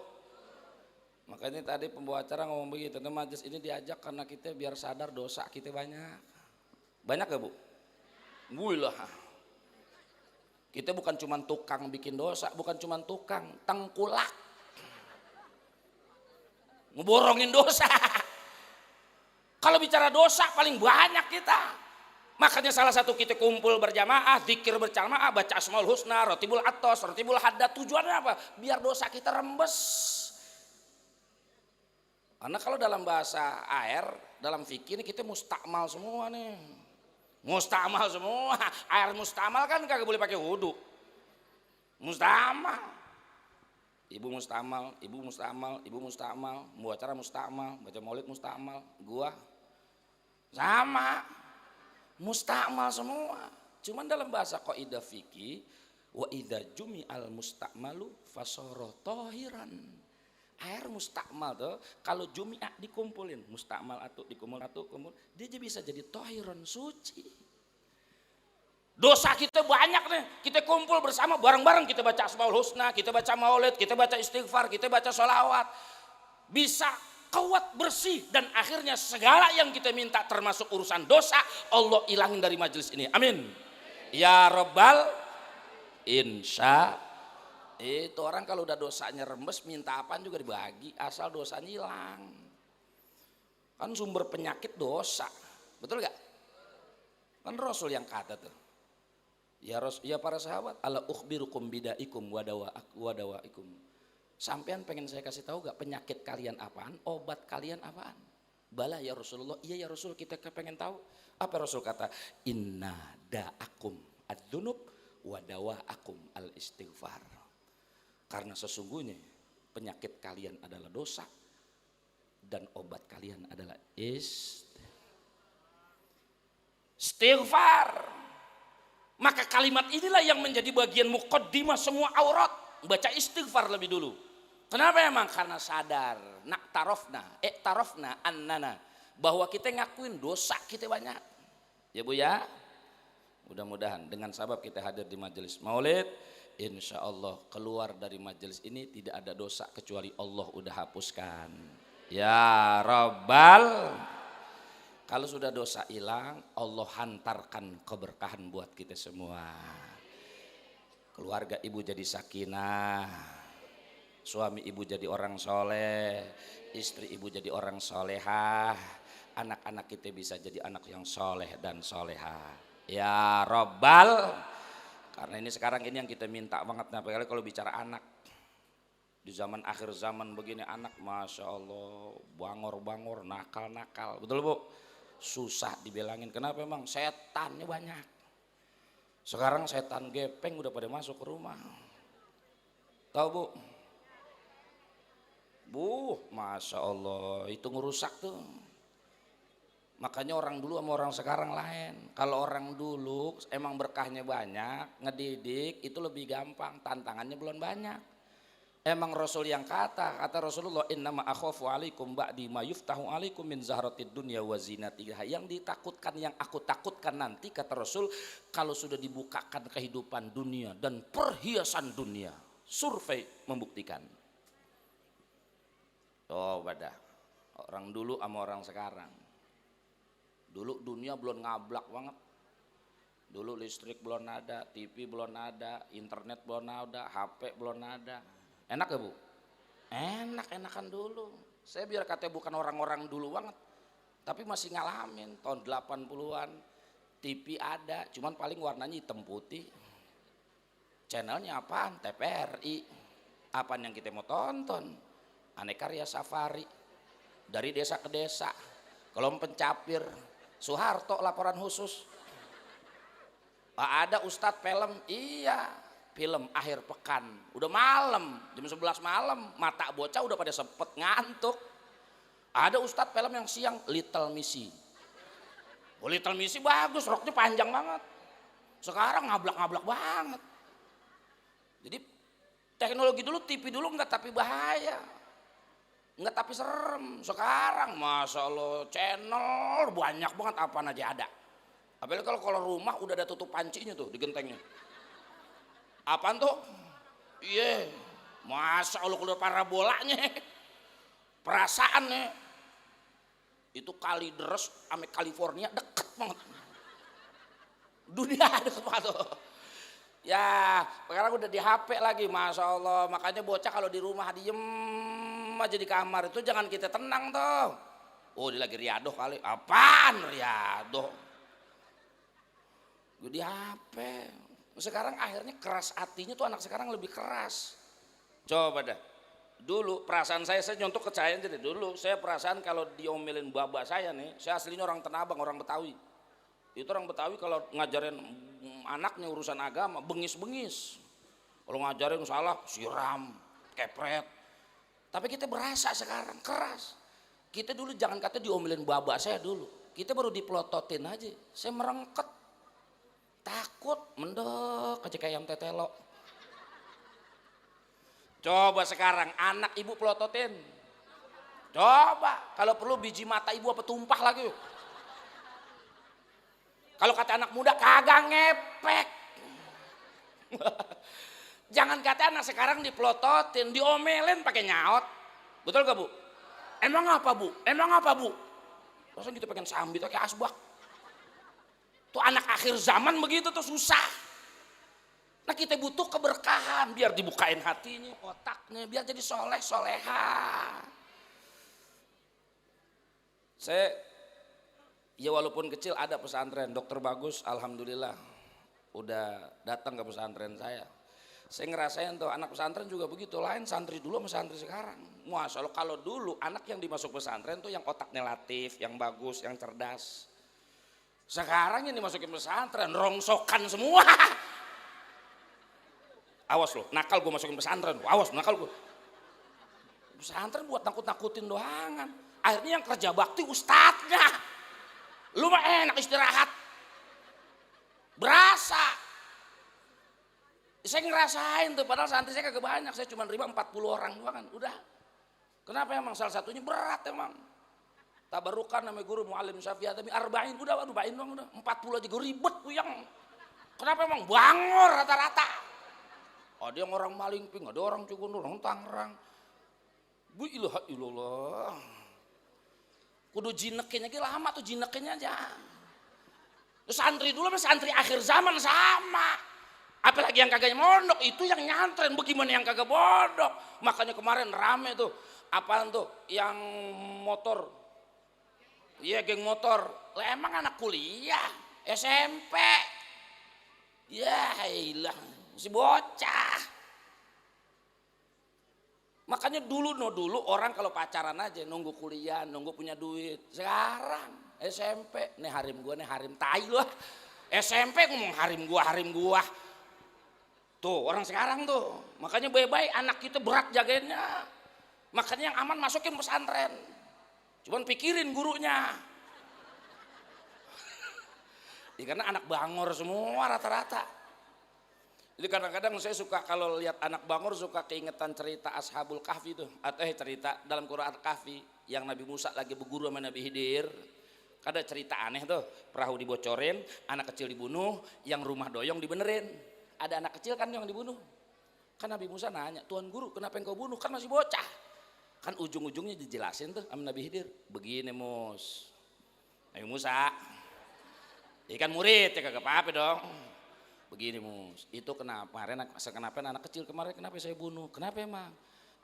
S2: Makanya tadi pembawa acara ngomong begitu, nah majelis ini diajak karena kita biar sadar dosa kita banyak gak Bu? Builah, kita bukan cuma tukang bikin dosa, bukan cuma tukang tengkulak ngeborongin dosa. Kalau bicara dosa paling banyak kita. Makanya salah satu kita kumpul berjamaah, zikir berjamaah, baca Asmaul Husna, Rotibul Atos, Rotibul Haddad. Tujuannya apa? Biar dosa kita rembes. Karena kalau dalam bahasa air, dalam fikih ini kita mustakmal semua nih. Mustakmal semua. Air mustakmal kan kagak boleh pakai wudhu. Mustakmal. Ibu mustakmal, ibu mustakmal, ibu mustakmal, membawa acara mustakmal, baca maulid mustakmal, gua sama. Mustakmal semua. Cuman dalam bahasa qaidah fikih, wa idza jumi'al mustakmalu fasara tahiran. Air mustakmal tuh kalau jumi'ah dikumpulin, mustakmal atau dikumpul, dia bisa jadi tahiran, suci. Dosa kita banyak nih, kita kumpul bersama bareng-bareng, kita baca Asmaul Husna, kita baca maulid, kita baca istighfar, kita baca sholawat. Bisa kuat, bersih, dan akhirnya segala yang kita minta termasuk urusan dosa Allah ilangin dari majelis ini. Amin. Ya Rabbal insya. Itu orang kalau udah dosanya rembes minta apaan juga dibagi asal dosanya hilang. Kan sumber penyakit dosa, betul gak? Kan Rasul yang kata tuh, ya para sahabat, ala ukhbirukum bidaikum wadawaikum. Sampean pengen saya kasih tahu gak penyakit kalian apaan, obat kalian apaan? Bala ya Rasulullah, iya ya Rasul, kita pengen tahu. Apa Rasul kata? Inna da'akum ad-dunub wa dawa'akum al-istighfar. Karena sesungguhnya penyakit kalian adalah dosa dan obat kalian adalah istighfar. Maka kalimat inilah yang menjadi bagian muqaddimah semua aurat. baca istighfar lebih dulu. Kenapa emang? Karena sadar, tarofna annana, bahwa kita ngakuin dosa kita banyak. Ya Bu ya. Mudah-mudahan dengan sabab kita hadir di majelis Maulid, insya Allah keluar dari majelis ini tidak ada dosa kecuali Allah udah hapuskan. Ya Rabbal. Kalau sudah dosa hilang, Allah hantarkan keberkahan buat kita semua. Keluarga ibu jadi sakinah, suami ibu jadi orang soleh, istri ibu jadi orang solehah, anak-anak kita bisa jadi anak yang soleh dan solehah. Ya Rabbal. Karena ini sekarang ini yang kita minta banget, apalagi kalau bicara anak. Di zaman akhir zaman begini anak, Masya Allah, bangor-bangor, nakal-nakal. Betul Bu? Susah dibilangin. Kenapa emang? Setannya banyak. Sekarang setan gepeng udah pada masuk ke rumah. Tahu Bu? Masya Allah, itu ngerusak tuh. Makanya orang dulu sama orang sekarang lain. Kalau orang dulu emang berkahnya banyak, ngedidik itu lebih gampang, tantangannya belum banyak. Emang Rasul yang kata Rasulullah, innama akhafu alaikum ba'di ma yuftahu alaikum min zahratid dunya wa zinatiha. Yang ditakutkan, yang aku takutkan nanti, kata Rasul, kalau sudah dibukakan kehidupan dunia dan perhiasan dunia. Survei membuktikan. Oh dah, orang dulu sama orang sekarang. Dulu dunia belum ngablak banget. Dulu listrik belum ada, TV belum ada, internet belum ada, HP belum ada. Enak gak Bu? Enak-enakan dulu. Saya biar katanya bukan orang-orang dulu banget, tapi masih ngalamin tahun 80-an. TV ada, cuman paling warnanya hitam putih. Channelnya apaan? TVRI. Apaan yang kita mau tonton? Aneka Ria Safari. Dari desa ke desa. Kalau pencapir, Soeharto laporan khusus. Ada Ustadz film, iya. Film akhir pekan, udah malam, jam 11 malam, mata bocah udah pada sepet ngantuk. Ada Ustadz film yang siang, Little Missy. Little Missy bagus, roknya panjang banget. Sekarang ngablak-ngablak banget. Jadi teknologi dulu, TV dulu enggak tapi bahaya, enggak tapi serem. Sekarang Masya Allah channel banyak banget, apaan aja ada. Apalagi kalau rumah udah ada tutup pancinya tuh di gentengnya. Apaan tuh? Iya, Masya Allah keluar parabolanya, perasaannya. Itu kali deres sama California deket banget. Dunia deket banget tuh. Ya, sekarang udah di HP lagi, Masya Allah. Makanya bocah kalau di rumah diem aja di kamar itu jangan kita tenang tuh. Oh dia lagi riadoh kali. Apaan riadoh? Gue di HP. Sekarang akhirnya keras hatinya tuh, anak sekarang lebih keras. Coba dah. Dulu perasaan saya nyontok ke saya aja deh. Dulu saya perasaan kalau diomelin baba saya nih, saya aslinya orang Tanabang, orang Betawi. Itu orang Betawi kalau ngajarin anaknya urusan agama, bengis-bengis. Kalau ngajarin salah, siram, kepret. Tapi kita berasa sekarang keras. Kita dulu jangan kata diomelin baba saya dulu. Kita baru dipelototin aja. Saya merengket. Takut, mendok aja kayak ayam tetelo. Coba sekarang anak ibu pelototin. Coba, kalau perlu biji mata ibu apa tumpah lagi. Kalau kata anak muda kagak ngepek. Jangan kata anak sekarang dipelototin, diomelin pakai nyaot. Betul gak Bu? Emang apa Bu? Emang apa Bu? Rasanya kita pengen sambit kayak asbak. Tuh anak akhir zaman begitu tuh susah. Nah kita butuh keberkahan biar dibukain hatinya, otaknya, biar jadi soleh soleha. Saya ya walaupun kecil ada pesantren, dokter bagus, alhamdulillah udah datang ke pesantren saya. Saya ngerasain tuh anak pesantren juga begitu, lain santri dulu sama santri sekarang. Masya Allah, kalau dulu anak yang dimasuk pesantren tuh yang otaknya latif, yang bagus, yang cerdas. Sekarang yang dimasukin pesantren rongsokan semua. Awas loh, nakal gue masukin pesantren. Awas nakal gue. Pesantren buat nakut-nakutin doangan. Akhirnya yang kerja bakti ustadznya. Lu mah enak istirahat. Berasa. Saya ngerasain tuh, padahal santri saya kagak banyak, saya cuma terima 40 orang doang kan, udah. Kenapa emang salah satunya berat emang. Tabarukan namanya guru muallim Syafi'i tapi arba'in udah doang udah. 40 aja gue ribet puyeng. Kenapa emang bangor rata-rata. Ada yang orang Malingping, ada orang Cikunir, orang Tangerang. Bu ilaha illallah. Kudu jinekinnya aja lama tuh jinekinnya aja. Terus santri dulu sama santri akhir zaman sama. Apalagi yang kagak mondok itu yang nyantren, bagaimana yang kagak mondok. Makanya kemarin rame tuh, apaan tuh yang motor. Iya geng motor. Lah emang anak kuliah, SMP. Ya ilah, si bocah. Makanya dulu orang kalau pacaran aja nunggu kuliah, nunggu punya duit. Sekarang SMP, nih harim gua, nih harim tai loh. SMP ngomong harim gua. Tuh orang sekarang tuh, makanya baik-baik anak kita berat jagainnya. Makanya yang aman masukin pesantren. Cuman pikirin gurunya. Ya, karena anak bangor semua rata-rata. Jadi kadang-kadang saya suka kalau lihat anak bangor suka keingetan cerita Ashabul Kahfi itu. Atau cerita dalam Quran Kahfi yang Nabi Musa lagi berguru sama Nabi Khidir. Ada cerita aneh tuh, perahu dibocorin, anak kecil dibunuh, yang rumah doyong dibenerin. Ada anak kecil kan yang dibunuh. Kan Nabi Musa nanya, Tuan Guru kenapa engkau bunuh? Kan masih bocah. Kan ujung-ujungnya dijelasin tuh sama Nabi Khidir. Begini Mus, Nabi Musa, ikan murid ya kagak apa-apa dong. Begini Mus, itu kenapa anak kecil kemarin kenapa saya bunuh? Kenapa emang?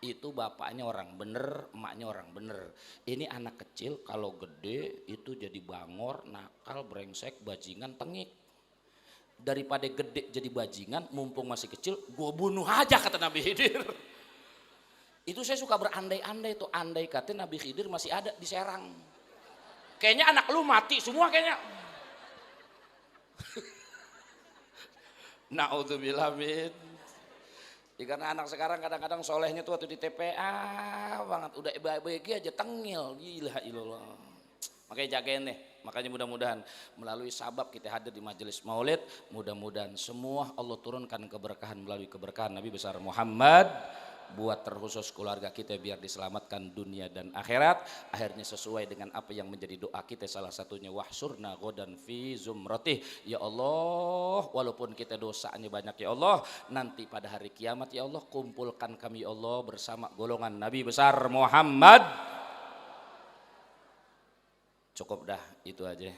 S2: Itu bapaknya orang bener, emaknya orang bener. Ini anak kecil kalau gede itu jadi bangor, nakal, brengsek, bajingan, tengik. Daripada gede jadi bajingan mumpung masih kecil gue bunuh aja kata Nabi Khidir. Itu saya suka berandai-andai tuh, andai kata Nabi Khidir masih ada di Serang, kayaknya anak lu mati semua kayaknya. Naudzubillah min. Karena anak sekarang kadang-kadang solehnya tuh waktu di TPA banget, udah baik-baik aja tengil, gila ilallah. Makanya jagain deh. Makanya mudah-mudahan melalui sabab kita hadir di majelis maulid, mudah-mudahan semua Allah turunkan keberkahan melalui keberkahan Nabi besar Muhammad buat terkhusus keluarga kita biar diselamatkan dunia dan akhirat. Akhirnya sesuai dengan apa yang menjadi doa kita, salah satunya wahsurna ghadan fi zumratih. Ya Allah, walaupun kita dosanya banyak ya Allah, nanti pada hari kiamat ya Allah kumpulkan kami ya Allah bersama golongan Nabi besar Muhammad. Cukup dah itu aja.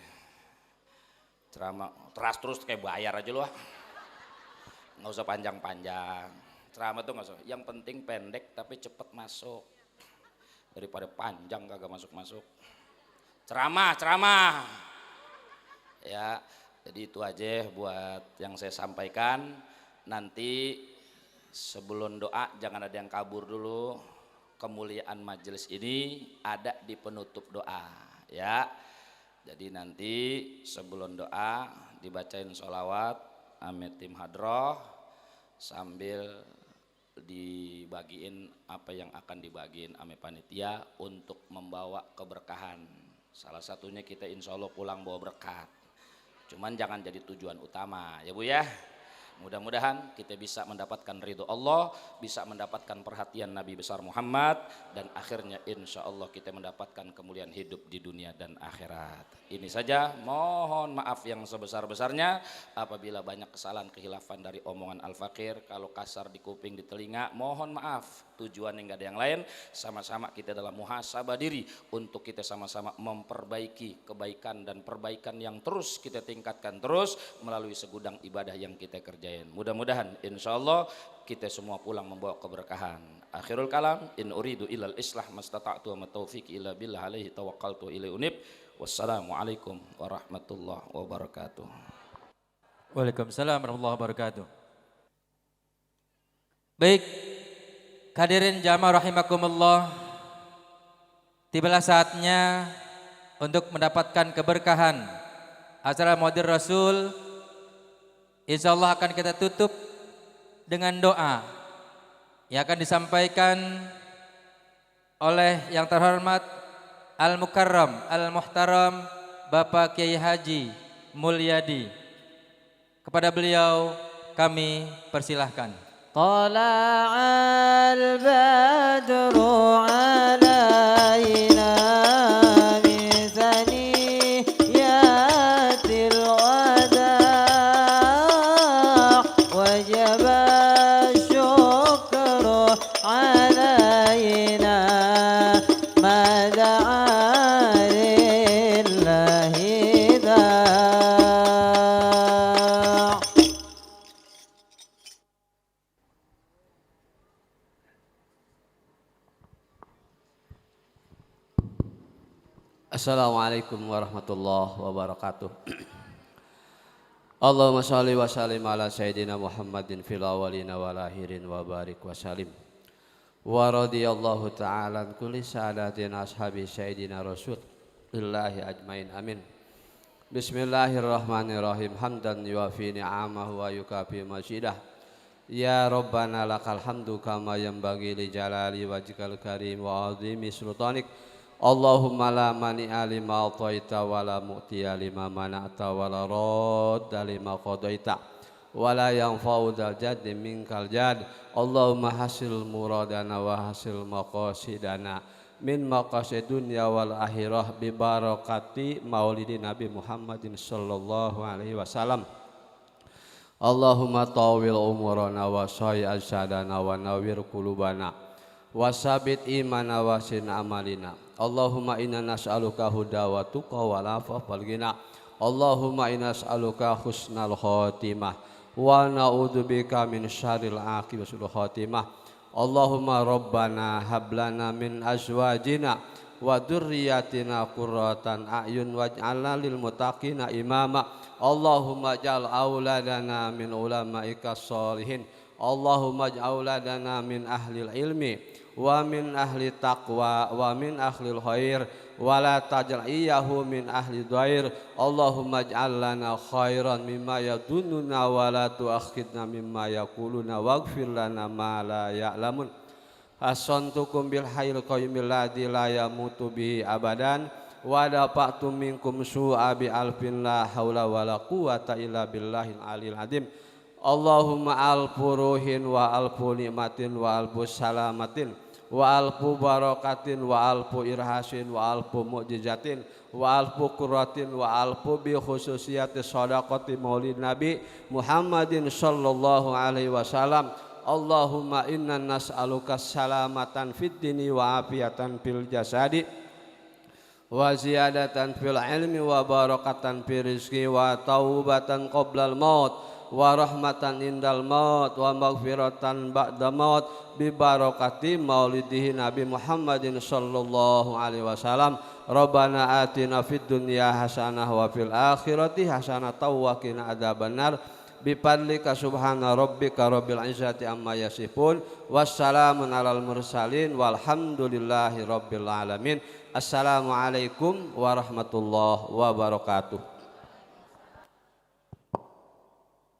S2: Ceramah terus kayak bayar aja loh. Nggak usah panjang-panjang. Ceramah tuh nggak usah. Yang penting pendek tapi cepet masuk. Daripada panjang kagak masuk-masuk. Ceramah. Ya, jadi itu aja buat yang saya sampaikan. Nanti sebelum doa jangan ada yang kabur dulu. Kemuliaan majelis ini ada di penutup doa. Ya, jadi nanti sebelum doa dibacain sholawat amit tim hadroh sambil dibagiin apa yang akan dibagiin ame panitia untuk membawa keberkahan. Salah satunya kita insya Allah pulang bawa berkat. Cuman jangan jadi tujuan utama ya Bu ya. Mudah-mudahan kita bisa mendapatkan ridho Allah, bisa mendapatkan perhatian Nabi besar Muhammad, dan akhirnya insya Allah kita mendapatkan kemuliaan hidup di dunia dan akhirat. Ini saja, mohon maaf yang sebesar-besarnya apabila banyak kesalahan kehilafan dari omongan Al-Fakir. Kalau kasar di kuping di telinga mohon maaf, tujuannya nggak ada yang lain. Sama-sama kita dalam muhasabah diri untuk kita sama-sama memperbaiki kebaikan dan perbaikan yang terus kita tingkatkan terus melalui segudang ibadah yang kita kerjakan. Mudah-mudahan insya Allah kita semua pulang membawa keberkahan. Akhirul kalam, in uridu ilal islah mastata'tu wa taufiq illa billah alaihi tawakkaltu ilaihi unib. Wassalamualaikum warahmatullahi wabarakatuh.
S3: Waalaikumsalam warahmatullahi wabarakatuh. Baik, hadirin jamaah rahimakumullah, tibalah saatnya untuk mendapatkan keberkahan acara Maulid Rasul. Insyaallah akan kita tutup dengan doa yang akan disampaikan oleh yang terhormat Al-Mukarram Al-Muhtaram Bapak Kiai Haji Mulyadi. Kepada beliau kami persilahkan.
S1: طلع البدر علينا من ثنيات الوداع وجب الشكر علينا ما دعا لله داع.
S4: Assalamualaikum warahmatullahi wabarakatuh. Allahumma sholli wa sallim ala sayyidina Muhammadin fil awwalina wal akhirin wa barik wa salim. Wa radiyallahu ta'ala an kulli sa'adatin ashabi sayyidina Rasulillahi ajmain amin. Bismillahirrahmanirrahim. Hamdan yuafi ni'amahu wa yukafi mazidah. Ya Rabbana lakal hamdu kama yanbaghi li jalali wajhikal karim wa azimi sultanik. Allahumma la mani'a lima ataita wa la mu'tiya lima mana'ta wa la radda lima qadaita wa la yanfa'u dzal jaddi minkal jadd. Allahumma hasil muradana wa hasil maqasidana min maqasid dunya wal akhirah bi barakati maulidi Nabi Muhammadin sallallahu alaihi wasallam. Allahumma tawil umurana wa sayyi ajsadana wa nawwir qulubana wasabit imana wasin amalina. Allahumma inna nas'aluka huda wa tuqa wa lafa wal ghina. Allahumma inna nas'aluka husnal khotimah wa na'udzubika min syarril aqibatil khotimah. Allahumma rabbana hablana min azwajina wa dzurriyyatina qurratan a'yun waj'alna lil muttaqina imama. Allahumma ja'al auladana min ulama'ika sholihin. Allahumma ja'al auladana min ahlil ilmi wa min ahli taqwa wa min ahlil khair wa la taj'al iyyahu min ahli dhair. Allahumma ij'al lana khairan mimma yadununa wa la tu'akhidna mimma yaquluna waghfir lana ma la ya'lamun. Hasantukum bil hayyil qayyumil ladzi la yamutu bihi abadan wa dafa'tu minkum su'a bi alfin la haula wa la quwwata illa billahil aliyil azim. Allahumma alfu ruhin wa alfu nikmatin wa alfu salamatin wa alfu barakatin wa alfu irhasin wa alfu mu'jizatin wa alfu qurratin wa alfu bi khususiyati shadaqati maulid Nabi Muhammadin sallallahu alaihi wasallam. Allahumma inna nas'aluka salamatan fid dini wa afiatan fil jasadi wa ziyadatan fil ilmi wa barakatan fil rizqi wa taubatan qoblal maut wa rahmatan indal maut wa maghfiratan ba'da maut bi barakati maulidihi Nabi Muhammadin sallallahu alaihi wasallam. Rabbana atina fid dunya hasanah wa fil akhirati hasanah wa qina adzabannar bi fadlika subhana rabbika rabbil izzati amma yasifun wassalamun alal mursalin walhamdulillahi rabbil alamin. Assalamualaikum warahmatullahi wabarakatuh.